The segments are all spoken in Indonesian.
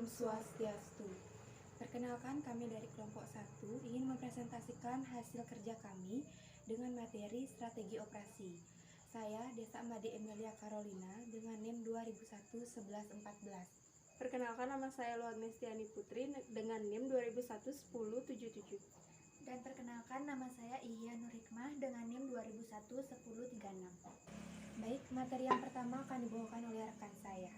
Om Swastiastu. Perkenalkan, kami dari kelompok 1 ingin mempresentasikan hasil kerja kami dengan materi strategi operasi. Saya Desa Made Emilia Carolina dengan NIM 2001-1114. Perkenalkan, nama saya Luhadni Stiani Putri dengan NIM 2001-1077. Dan perkenalkan, nama saya Ihya Nur Hikmah dengan NIM 2001-1036. Baik, materi yang pertama akan dibawakan oleh rekan saya.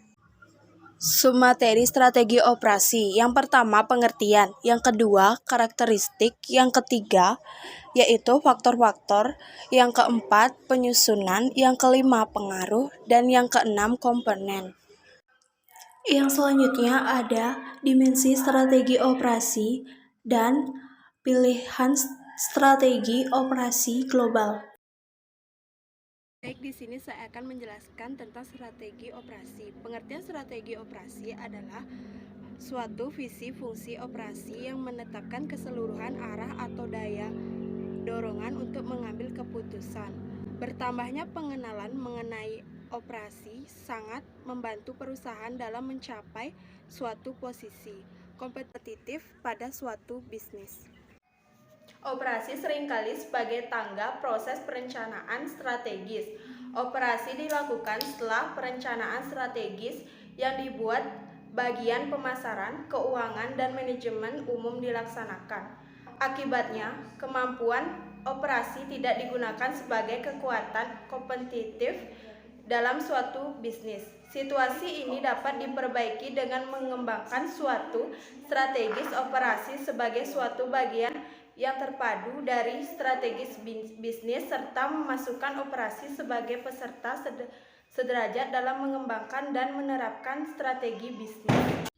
Submateri strategi operasi. Yang pertama pengertian, yang kedua karakteristik, yang ketiga yaitu faktor-faktor, yang keempat penyusunan, yang kelima pengaruh, dan yang keenam komponen. Yang selanjutnya ada dimensi strategi operasi dan pilihan strategi operasi global. Baik, di sini saya akan menjelaskan tentang strategi operasi. Pengertian strategi operasi adalah suatu visi fungsi operasi yang menetapkan keseluruhan arah atau daya dorongan untuk mengambil keputusan. Bertambahnya pengenalan mengenai operasi sangat membantu perusahaan dalam mencapai suatu posisi kompetitif pada suatu bisnis. Operasi seringkali sebagai tangga proses perencanaan strategis. Operasi dilakukan setelah perencanaan strategis yang dibuat bagian pemasaran, keuangan, dan manajemen umum dilaksanakan. Akibatnya, kemampuan operasi tidak digunakan sebagai kekuatan kompetitif dalam suatu bisnis. Situasi ini dapat diperbaiki dengan mengembangkan suatu strategis operasi sebagai suatu bagian yang terpadu dari strategis bisnis serta memasukkan operasi sebagai peserta sederajat dalam mengembangkan dan menerapkan strategi bisnis.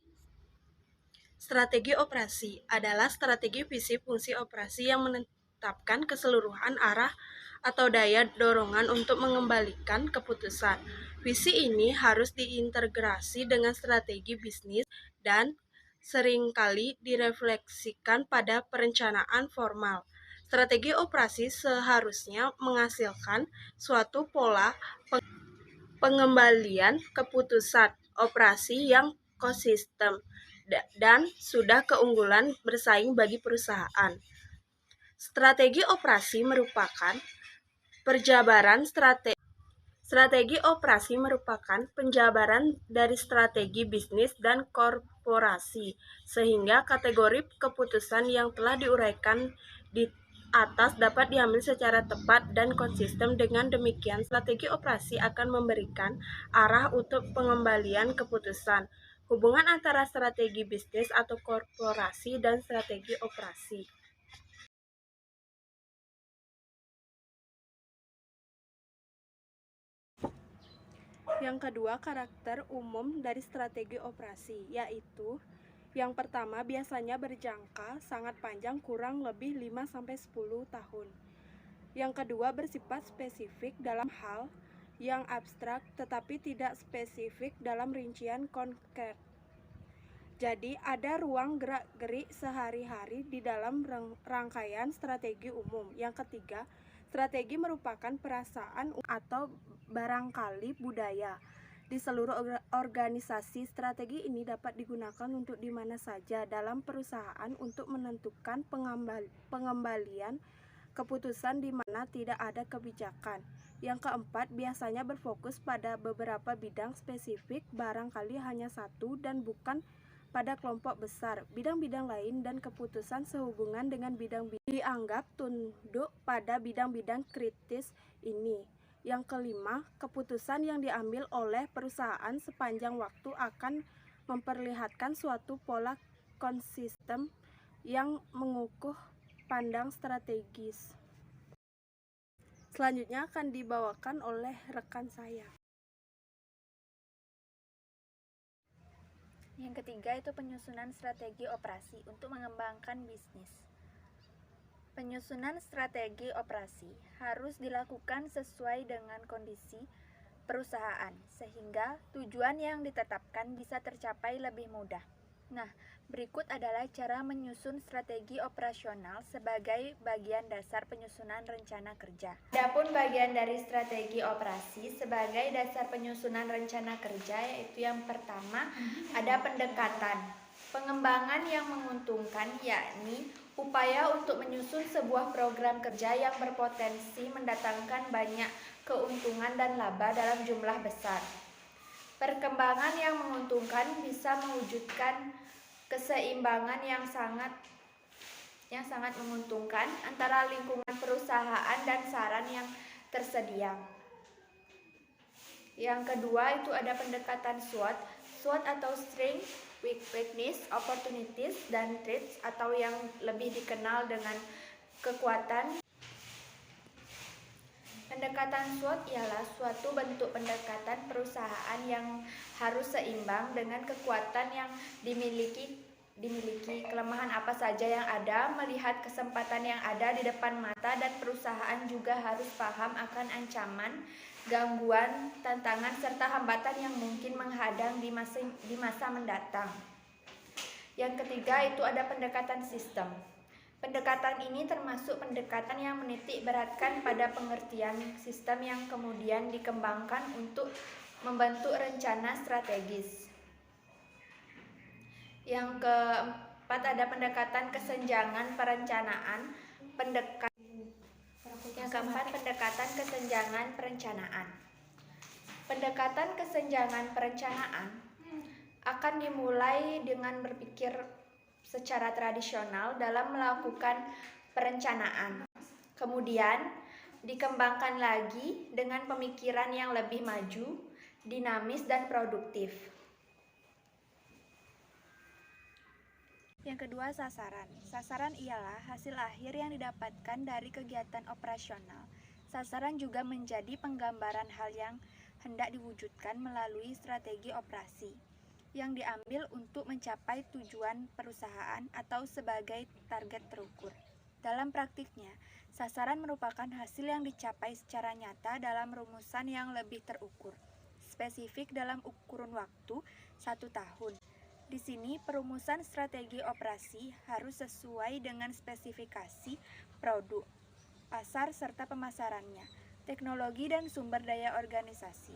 Strategi operasi adalah strategi visi fungsi operasi yang menetapkan keseluruhan arah atau daya dorongan untuk mengembalikan keputusan. Visi ini harus diintegrasi dengan strategi bisnis dan seringkali direfleksikan pada perencanaan formal. Strategi operasi seharusnya menghasilkan suatu pola pengembalian keputusan operasi yang konsisten dan sudah keunggulan bersaing bagi perusahaan. Strategi operasi merupakan Strategi operasi merupakan penjabaran dari strategi bisnis dan korporasi, sehingga kategori keputusan yang telah diuraikan di atas dapat diambil secara tepat dan konsisten. Dengan demikian, strategi operasi akan memberikan arah untuk pengembalian keputusan. Hubungan antara strategi bisnis atau korporasi dan strategi operasi. Yang kedua, karakter umum dari strategi operasi, yaitu yang pertama biasanya berjangka sangat panjang kurang lebih 5-10 tahun. Yang kedua gersifat spesifik dalam hal yang abstrak tetapi tidak spesifik dalam rincian konkret. Jadi ada ruang gerak-gerik sehari-hari di dalam rangkaian strategi umum. Yang ketiga, strategi merupakan perasaan atau barangkali budaya. Di seluruh organisasi, strategi ini dapat digunakan untuk di mana saja dalam perusahaan untuk menentukan pengembalian keputusan di mana tidak ada kebijakan. Yang keempat, biasanya berfokus pada beberapa bidang spesifik, barangkali hanya satu dan bukan pada kelompok besar. Bidang-bidang lain dan keputusan sehubungan dengan bidang-bidang dianggap tunduk pada bidang-bidang kritis ini. Yang kelima, keputusan yang diambil oleh perusahaan sepanjang waktu akan memperlihatkan suatu pola konsisten yang mengukuh pandang strategis. Selanjutnya akan dibawakan oleh rekan saya. Yang ketiga itu penyusunan strategi operasi untuk mengembangkan bisnis. Penyusunan strategi operasi harus dilakukan sesuai dengan kondisi perusahaan, sehingga tujuan yang ditetapkan bisa tercapai lebih mudah. Nah, berikut adalah cara menyusun strategi operasional sebagai bagian dasar penyusunan rencana kerja. Adapun bagian dari strategi operasi sebagai dasar penyusunan rencana kerja yaitu yang pertama ada pendekatan. Pengembangan yang menguntungkan yakni upaya untuk menyusun sebuah program kerja yang berpotensi mendatangkan banyak keuntungan dan laba dalam jumlah besar. Perkembangan yang menguntungkan bisa mewujudkan keseimbangan yang sangat menguntungkan antara lingkungan perusahaan dan saran yang tersedia. Yang kedua itu ada pendekatan SWOT. SWOT atau Strength, Weakness, Opportunities, dan Threats atau yang lebih dikenal dengan kekuatan. Pendekatan SWOT ialah suatu bentuk pendekatan perusahaan yang harus seimbang dengan kekuatan yang dimiliki, kelemahan apa saja yang ada, melihat kesempatan yang ada di depan mata, dan perusahaan juga harus paham akan ancaman, gangguan, tantangan, serta hambatan yang mungkin menghadang di masa mendatang. Yang ketiga itu ada pendekatan sistem. Pendekatan ini termasuk pendekatan yang menitik beratkan pada pengertian sistem yang kemudian dikembangkan untuk membentuk rencana strategis. Yang keempat ada pendekatan kesenjangan perencanaan. Yang keempat pendekatan kesenjangan perencanaan. Pendekatan kesenjangan perencanaan akan dimulai dengan berpikir secara tradisional dalam melakukan perencanaan. Kemudian dikembangkan lagi dengan pemikiran yang lebih maju, dinamis, dan produktif. Yang kedua, sasaran. Sasaran ialah hasil akhir yang didapatkan dari kegiatan operasional. Sasaran juga menjadi penggambaran hal yang hendak diwujudkan melalui strategi operasi yang diambil untuk mencapai tujuan perusahaan atau sebagai target terukur. Dalam praktiknya, sasaran merupakan hasil yang dicapai secara nyata dalam rumusan yang lebih terukur, spesifik dalam kurun waktu 1 tahun. Di sini, perumusan strategi operasi harus sesuai dengan spesifikasi produk, pasar serta pemasarannya, teknologi dan sumber daya organisasi.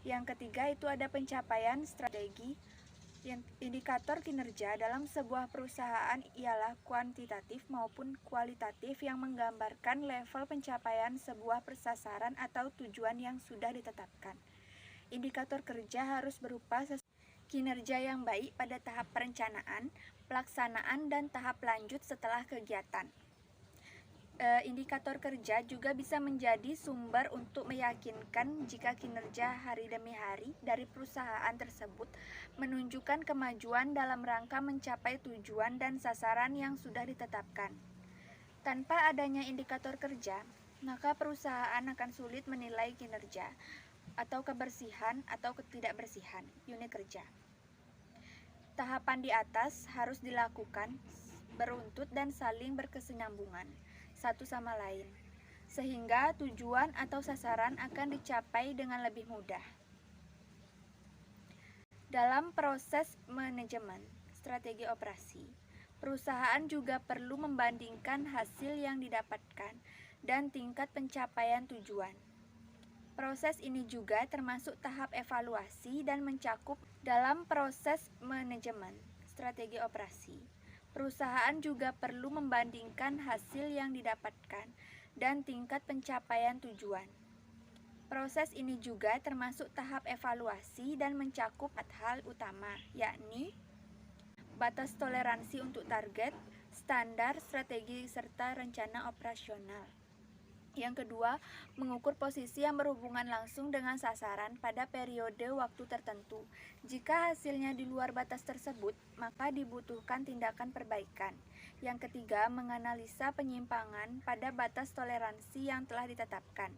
Yang ketiga itu ada pencapaian strategi. Indikator kinerja dalam sebuah perusahaan ialah kuantitatif maupun kualitatif yang menggambarkan level pencapaian sebuah sasaran atau tujuan yang sudah ditetapkan. Indikator kerja harus berupa kinerja yang baik pada tahap perencanaan, pelaksanaan, dan tahap lanjut setelah kegiatan. Indikator kerja juga bisa menjadi sumber untuk meyakinkan jika kinerja hari demi hari dari perusahaan tersebut menunjukkan kemajuan dalam rangka mencapai tujuan dan sasaran yang sudah ditetapkan. Tanpa adanya indikator kerja, maka perusahaan akan sulit menilai kinerja atau kebersihan atau ketidakbersihan unit kerja. Tahapan di atas harus dilakukan beruntut dan saling berkesinambungan satu sama lain, sehingga tujuan atau sasaran akan dicapai dengan lebih mudah. Dalam proses manajemen strategi operasi, perusahaan juga perlu membandingkan hasil yang didapatkan dan tingkat pencapaian tujuan. Proses ini juga termasuk tahap evaluasi dan mencakup dalam proses manajemen strategi operasi. Perusahaan juga perlu membandingkan hasil yang didapatkan dan tingkat pencapaian tujuan. Proses ini juga termasuk tahap evaluasi dan mencakup 4 hal utama, yakni batas toleransi untuk target, standar, strategi, serta rencana operasional. Yang kedua, mengukur posisi yang berhubungan langsung dengan sasaran pada periode waktu tertentu. Jika hasilnya di luar batas tersebut, maka dibutuhkan tindakan perbaikan. Yang ketiga, menganalisa penyimpangan pada batas toleransi yang telah ditetapkan.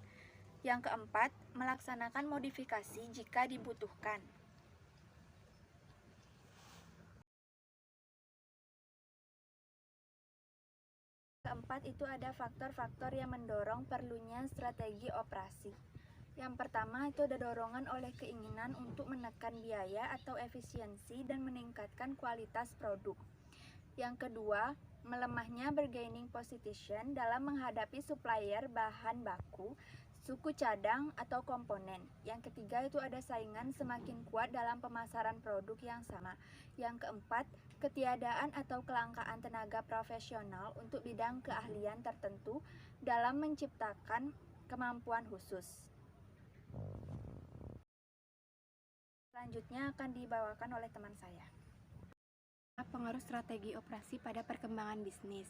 Yang keempat, melaksanakan modifikasi jika dibutuhkan. Keempat itu ada faktor-faktor yang mendorong perlunya strategi operasi. Yang pertama itu ada dorongan oleh keinginan untuk menekan biaya atau efisiensi dan meningkatkan kualitas produk. Yang kedua, melemahnya bargaining position dalam menghadapi supplier bahan baku, suku cadang atau komponen. Yang ketiga itu ada saingan semakin kuat dalam pemasaran produk yang sama. Yang keempat, ketiadaan atau kelangkaan tenaga profesional untuk bidang keahlian tertentu dalam menciptakan kemampuan khusus. Selanjutnya akan dibawakan oleh teman saya. Pengaruh strategi operasi pada perkembangan bisnis.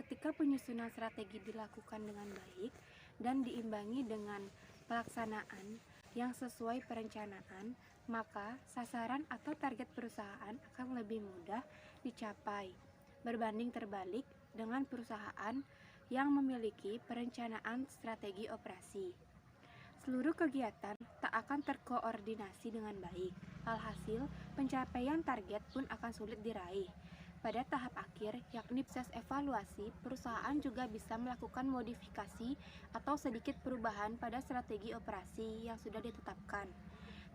Ketika penyusunan strategi dilakukan dengan baik dan diimbangi dengan pelaksanaan yang sesuai perencanaan, maka sasaran atau target perusahaan akan lebih mudah dicapai berbanding terbalik dengan perusahaan yang memiliki perencanaan strategi operasi. Seluruh kegiatan tak akan terkoordinasi dengan baik. Alhasil, pencapaian target pun akan sulit diraih. Pada tahap akhir, yakni proses evaluasi, perusahaan juga bisa melakukan modifikasi atau sedikit perubahan pada strategi operasi yang sudah ditetapkan.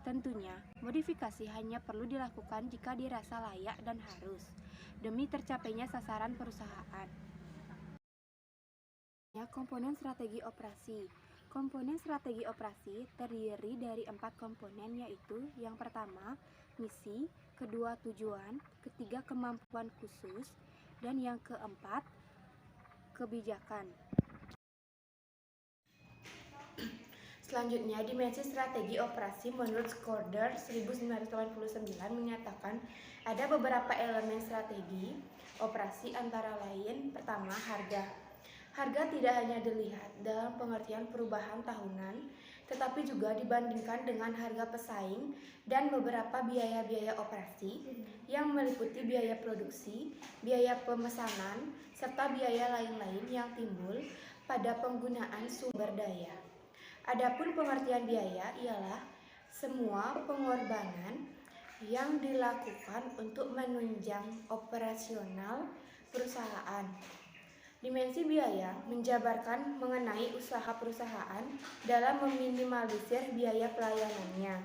Tentunya, modifikasi hanya perlu dilakukan jika dirasa layak dan harus, demi tercapainya sasaran perusahaan. Komponen strategi operasi. Komponen strategi operasi terdiri dari 4 komponen, yaitu yang pertama, misi, kedua, tujuan, ketiga, kemampuan khusus, dan yang keempat, kebijakan. Selanjutnya, dimensi strategi operasi menurut Schroeder 1989 menyatakan ada beberapa elemen strategi operasi antara lain, pertama, harga. Harga tidak hanya dilihat dalam pengertian perubahan tahunan, tetapi juga dibandingkan dengan harga pesaing dan beberapa biaya-biaya operasi yang meliputi biaya produksi, biaya pemesanan, serta biaya lain-lain yang timbul pada penggunaan sumber daya. Adapun pengertian biaya ialah semua pengorbanan yang dilakukan untuk menunjang operasional perusahaan. Dimensi biaya menjabarkan mengenai usaha perusahaan dalam meminimalisir biaya pelayanannya.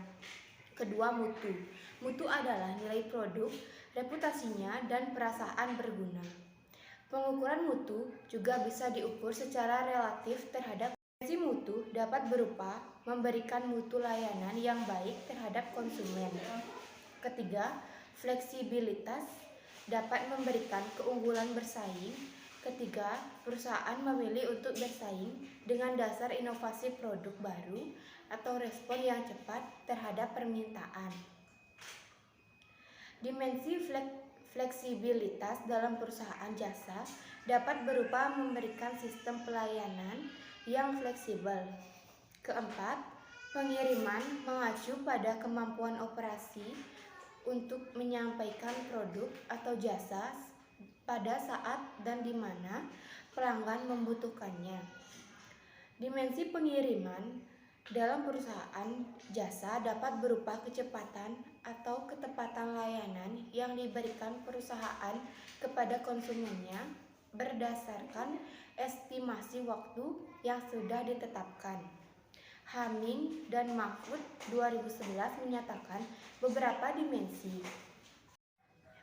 Kedua, mutu. Mutu adalah nilai produk, reputasinya, dan perasaan berguna. Pengukuran mutu juga bisa diukur secara relatif terhadap dimensi mutu dapat berupa memberikan mutu layanan yang baik terhadap konsumen. Ketiga, fleksibilitas dapat memberikan keunggulan bersaing. Ketiga, perusahaan memilih untuk bersaing dengan dasar inovasi produk baru atau respon yang cepat terhadap permintaan. Dimensi fleksibilitas dalam perusahaan jasa dapat berupa memberikan sistem pelayanan yang fleksibel. Keempat, pengiriman mengacu pada kemampuan operasi untuk menyampaikan produk atau jasa pada saat dan di mana pelanggan membutuhkannya. Dimensi pengiriman dalam perusahaan jasa dapat berupa kecepatan atau ketepatan layanan yang diberikan perusahaan kepada konsumennya berdasarkan estimasi waktu yang sudah ditetapkan. Hamming dan Mahfud 2011 menyatakan beberapa dimensi.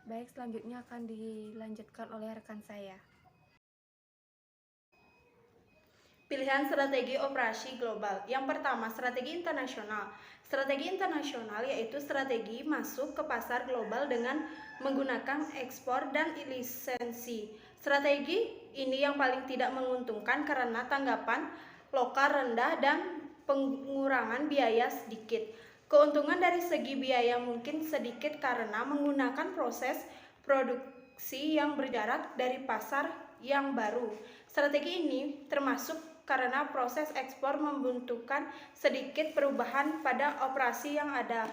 Baik, selanjutnya akan dilanjutkan oleh rekan saya. Pilihan strategi operasi global. Yang pertama, strategi internasional. Strategi internasional yaitu strategi masuk ke pasar global dengan menggunakan ekspor dan lisensi. Strategi ini yang paling tidak menguntungkan karena tanggapan lokal rendah dan pengurangan biaya sedikit. Keuntungan dari segi biaya mungkin sedikit karena menggunakan proses produksi yang berjarak dari pasar yang baru. Strategi ini termasuk karena proses ekspor membutuhkan sedikit perubahan pada operasi yang ada,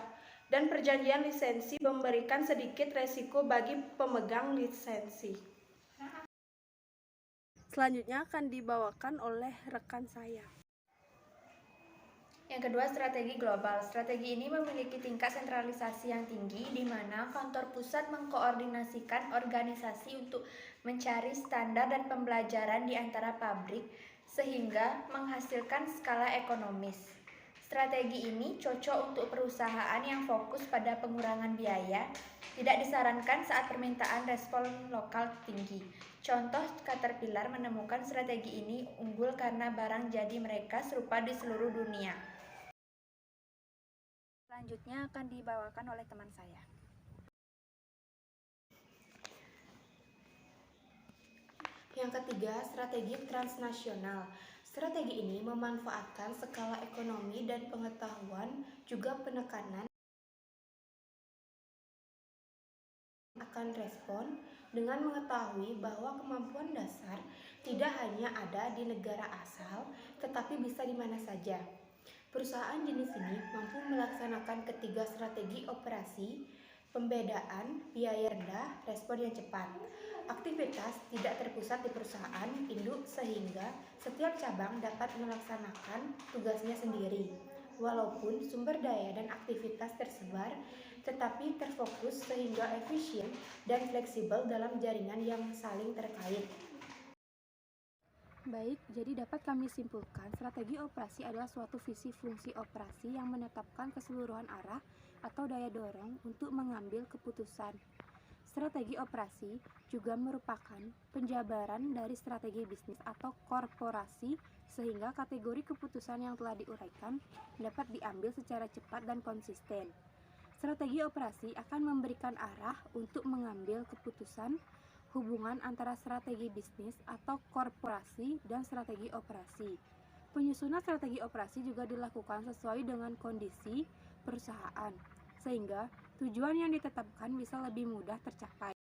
dan perjanjian lisensi memberikan sedikit resiko bagi pemegang lisensi. Selanjutnya akan dibawakan oleh rekan saya. Yang kedua, strategi global. Strategi ini memiliki tingkat sentralisasi yang tinggi, di mana kantor pusat mengkoordinasikan organisasi untuk mencari standar dan pembelajaran di antara pabrik, sehingga menghasilkan skala ekonomis. Strategi ini cocok untuk perusahaan yang fokus pada pengurangan biaya, tidak disarankan saat permintaan respon lokal tinggi. Contoh, Caterpillar menemukan strategi ini unggul karena barang jadi mereka serupa di seluruh dunia. Selanjutnya akan dibawakan oleh teman saya. Yang ketiga, strategi transnasional. Strategi ini memanfaatkan skala ekonomi dan pengetahuan, juga penekanan akan respon dengan mengetahui bahwa kemampuan dasar tidak hanya ada di negara asal, tetapi bisa di mana saja. Perusahaan jenis ini mampu melaksanakan ketiga strategi operasi: pembedaan, biaya rendah, respon yang cepat. Aktivitas tidak terpusat di perusahaan induk sehingga setiap cabang dapat melaksanakan tugasnya sendiri. Walaupun sumber daya dan aktivitas tersebar, tetapi terfokus sehingga efisien dan fleksibel dalam jaringan yang saling terkait. Baik, jadi dapat kami simpulkan strategi operasi adalah suatu visi fungsi operasi yang menetapkan keseluruhan arah atau daya dorong untuk mengambil keputusan. Strategi operasi juga merupakan penjabaran dari strategi bisnis atau korporasi sehingga kategori keputusan yang telah diuraikan dapat diambil secara cepat dan konsisten. Strategi operasi akan memberikan arah untuk mengambil keputusan hubungan antara strategi bisnis atau korporasi dan strategi operasi. Penyusunan strategi operasi juga dilakukan sesuai dengan kondisi perusahaan, sehingga tujuan yang ditetapkan bisa lebih mudah tercapai.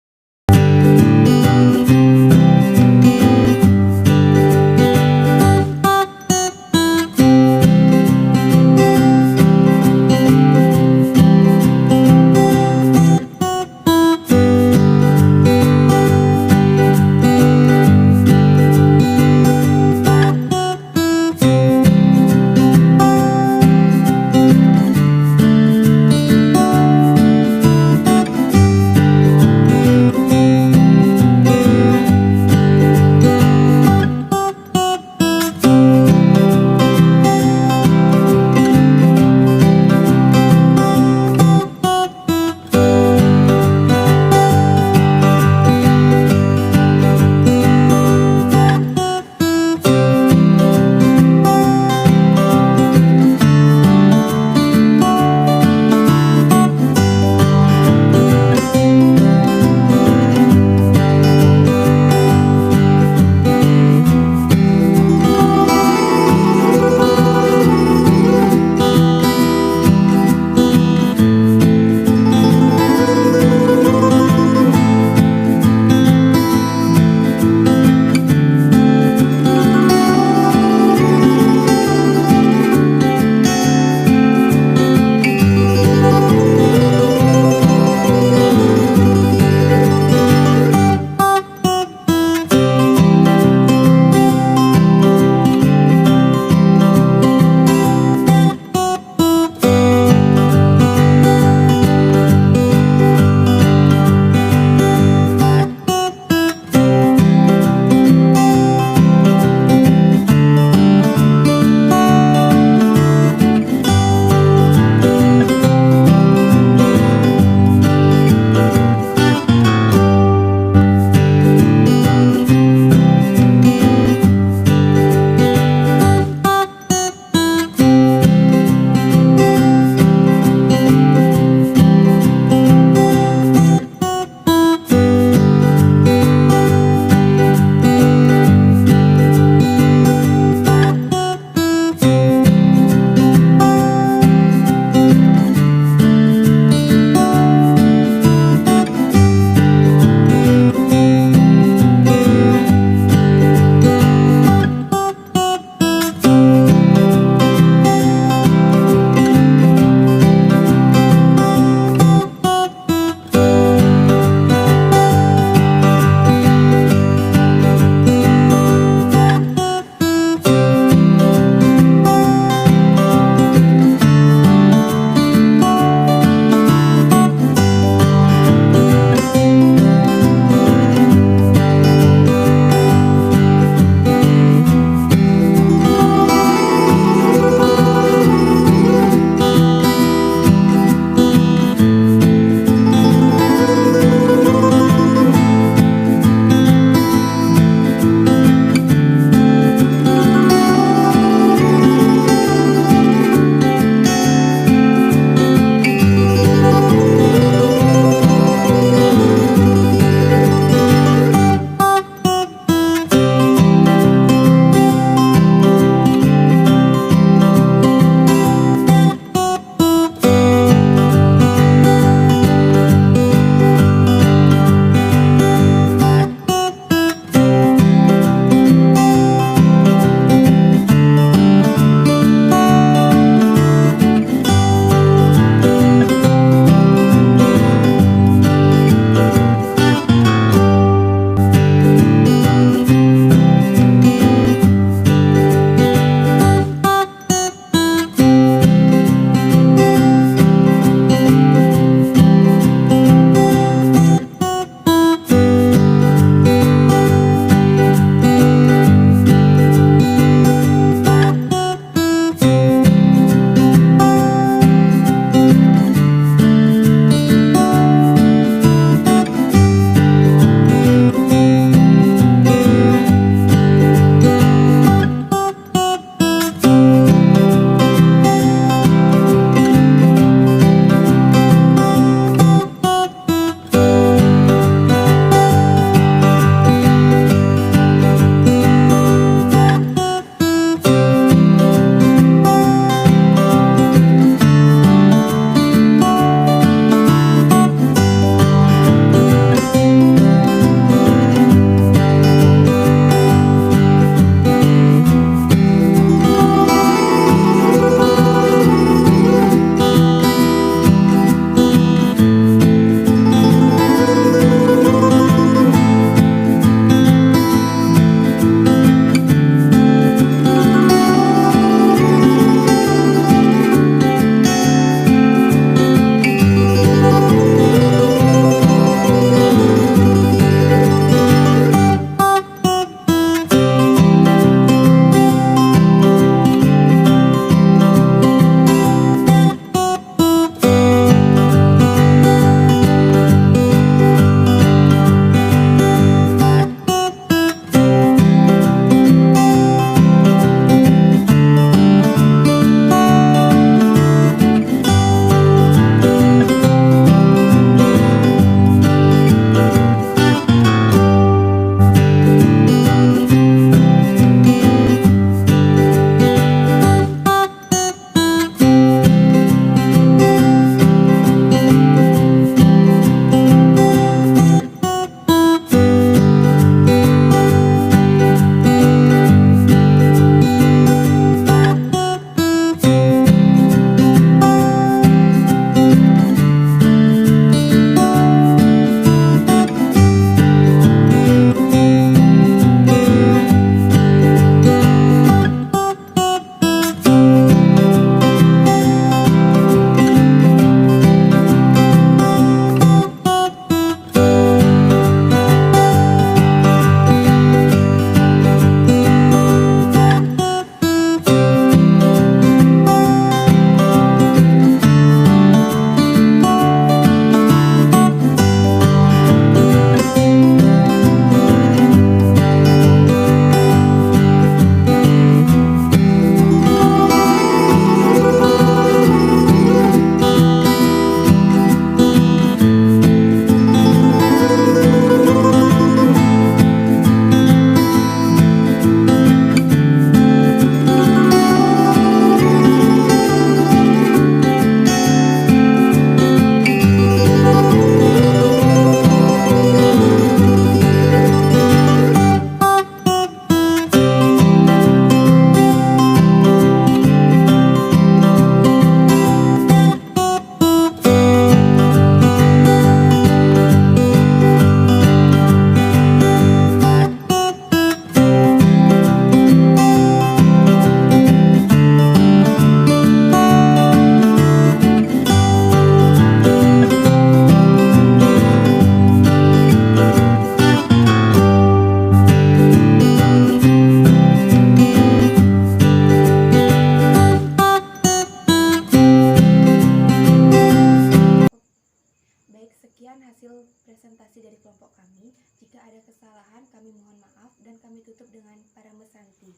presentasi dari kelompok kami. Jika ada kesalahan, kami mohon maaf dan kami tutup dengan Parama Santi.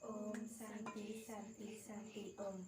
Om Santi Santi Santi Om.